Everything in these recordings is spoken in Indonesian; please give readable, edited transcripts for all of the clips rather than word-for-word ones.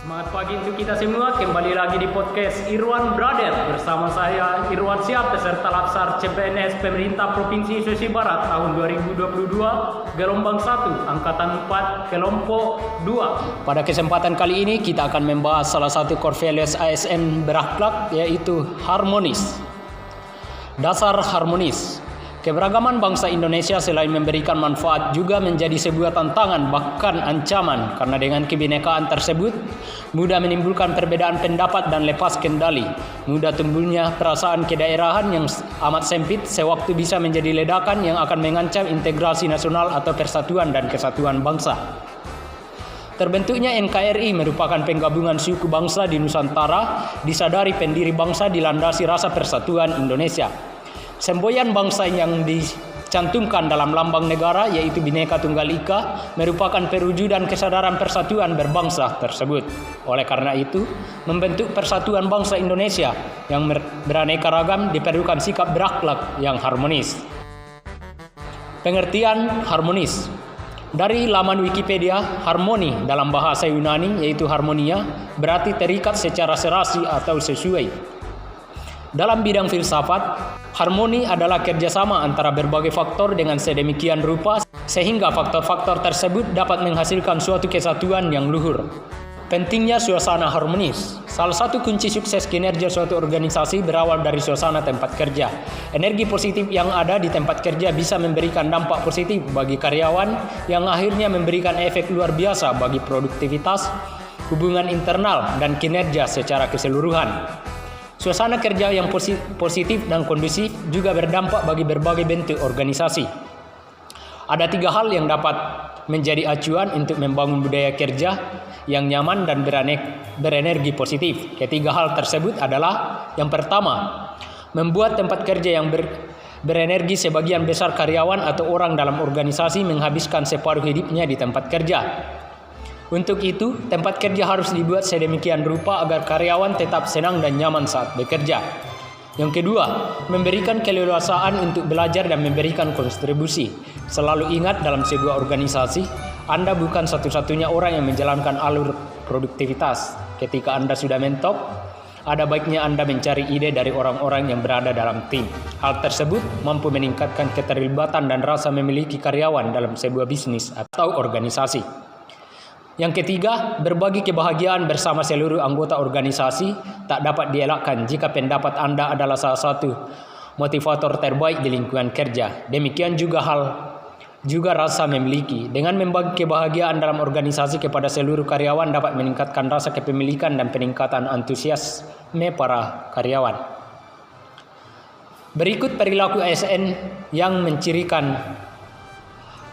Semangat pagi untuk kita semua, kembali lagi di podcast Irwan Brother. Bersama saya Irwan Siap, peserta Laksar CPNS Pemerintah Provinsi Sulawesi Barat tahun 2022, gelombang 1, angkatan 4, kelompok 2. Pada kesempatan kali ini kita akan membahas salah satu core values ASN berakhlak, yaitu harmonis. Dasar harmonis. Keberagaman bangsa Indonesia selain memberikan manfaat juga menjadi sebuah tantangan bahkan ancaman, karena dengan kebinekaan tersebut mudah menimbulkan perbedaan pendapat dan lepas kendali. Mudah tumbuhnya perasaan kedaerahan yang amat sempit sewaktu bisa menjadi ledakan yang akan mengancam integrasi nasional atau persatuan dan kesatuan bangsa. Terbentuknya NKRI merupakan penggabungan suku bangsa di Nusantara, disadari pendiri bangsa dilandasi rasa persatuan Indonesia. Semboyan bangsa yang dicantumkan dalam lambang negara, yaitu Bhinneka Tunggal Ika, merupakan perwujudan kesadaran persatuan berbangsa tersebut. Oleh karena itu, membentuk persatuan bangsa Indonesia yang beraneka ragam diperlukan sikap berakhlak yang harmonis. Pengertian harmonis. Dari laman Wikipedia, harmoni dalam bahasa Yunani, yaitu harmonia, berarti terikat secara serasi atau sesuai. Dalam bidang filsafat, harmoni adalah kerjasama antara berbagai faktor dengan sedemikian rupa sehingga faktor-faktor tersebut dapat menghasilkan suatu kesatuan yang luhur. Pentingnya suasana harmonis. Salah satu kunci sukses kinerja suatu organisasi berawal dari suasana tempat kerja. Energi positif yang ada di tempat kerja bisa memberikan dampak positif bagi karyawan yang akhirnya memberikan efek luar biasa bagi produktivitas, hubungan internal, dan kinerja secara keseluruhan. Suasana kerja yang positif dan kondusif juga berdampak bagi berbagai bentuk organisasi. Ada 3 hal yang dapat menjadi acuan untuk membangun budaya kerja yang nyaman dan berenergi positif. Ketiga hal tersebut adalah: yang pertama, membuat tempat kerja yang berenergi. Sebagian besar karyawan atau orang dalam organisasi menghabiskan separuh hidupnya di tempat kerja. Untuk itu, tempat kerja harus dibuat sedemikian rupa agar karyawan tetap senang dan nyaman saat bekerja. Yang kedua, memberikan keleluasaan untuk belajar dan memberikan kontribusi. Selalu ingat, dalam sebuah organisasi, Anda bukan satu-satunya orang yang menjalankan alur produktivitas. Ketika Anda sudah mentok, ada baiknya Anda mencari ide dari orang-orang yang berada dalam tim. Hal tersebut mampu meningkatkan keterlibatan dan rasa memiliki karyawan dalam sebuah bisnis atau organisasi. Yang ketiga, berbagi kebahagiaan bersama seluruh anggota organisasi tak dapat dielakkan jika pendapat Anda adalah salah satu motivator terbaik di lingkungan kerja. Demikian juga rasa memiliki. Dengan membagi kebahagiaan dalam organisasi kepada seluruh karyawan dapat meningkatkan rasa kepemilikan dan peningkatan antusiasme para karyawan. Berikut perilaku ASN yang mencirikan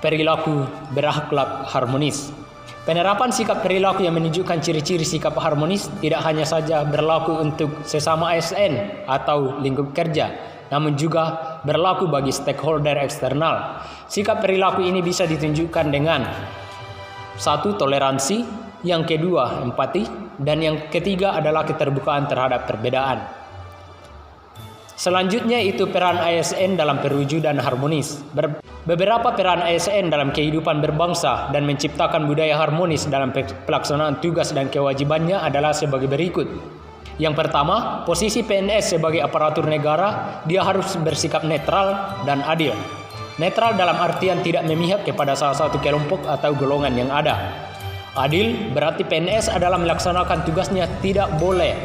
perilaku berakhlak harmonis. Penerapan sikap perilaku yang menunjukkan ciri-ciri sikap harmonis tidak hanya saja berlaku untuk sesama ASN atau lingkup kerja, namun juga berlaku bagi stakeholder eksternal. Sikap perilaku ini bisa ditunjukkan dengan: 1. Toleransi, yang kedua empati, dan yang ketiga adalah keterbukaan terhadap perbedaan. Selanjutnya itu peran ASN dalam perwujudan harmonis. Beberapa peran ASN dalam kehidupan berbangsa dan menciptakan budaya harmonis dalam pelaksanaan tugas dan kewajibannya adalah sebagai berikut. Yang pertama, posisi PNS sebagai aparatur negara, dia harus bersikap netral dan adil. Netral dalam artian tidak memihak kepada salah satu kelompok atau golongan yang ada. Adil berarti PNS adalah melaksanakan tugasnya tidak boleh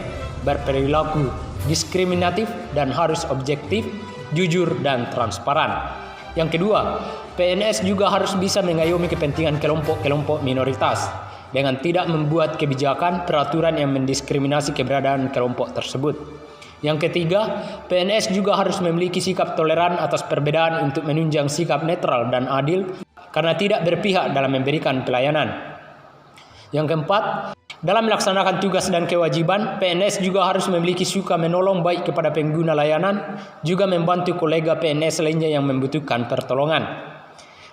berperilaku diskriminatif dan harus objektif, jujur, dan transparan. Yang kedua, PNS juga harus bisa mengayomi kepentingan kelompok-kelompok minoritas dengan tidak membuat kebijakan peraturan yang mendiskriminasi keberadaan kelompok tersebut. Yang ketiga, PNS juga harus memiliki sikap toleran atas perbedaan untuk menunjang sikap netral dan adil karena tidak berpihak dalam memberikan pelayanan. Yang keempat, dalam melaksanakan tugas dan kewajiban, PNS juga harus memiliki suka menolong baik kepada pengguna layanan, juga membantu kolega PNS lainnya yang membutuhkan pertolongan.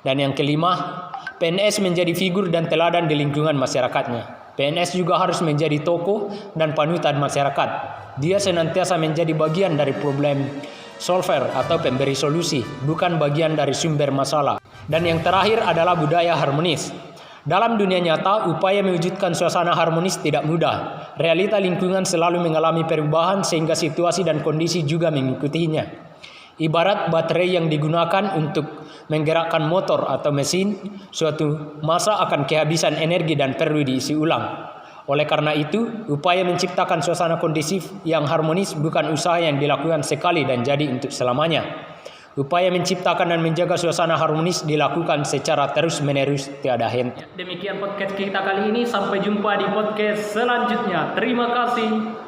Dan yang kelima, PNS menjadi figur dan teladan di lingkungan masyarakatnya. PNS juga harus menjadi tokoh dan panutan masyarakat. Dia senantiasa menjadi bagian dari problem solver atau pemberi solusi, bukan bagian dari sumber masalah. Dan yang terakhir adalah budaya harmonis. Dalam dunia nyata, upaya mewujudkan suasana harmonis tidak mudah. Realita lingkungan selalu mengalami perubahan sehingga situasi dan kondisi juga mengikutinya. Ibarat baterai yang digunakan untuk menggerakkan motor atau mesin, suatu masa akan kehabisan energi dan perlu diisi ulang. Oleh karena itu, upaya menciptakan suasana kondusif yang harmonis bukan usaha yang dilakukan sekali dan jadi untuk selamanya. Upaya menciptakan dan menjaga suasana harmonis dilakukan secara terus-menerus, tiada henti. Demikian podcast kita kali ini, sampai jumpa di podcast selanjutnya. Terima kasih.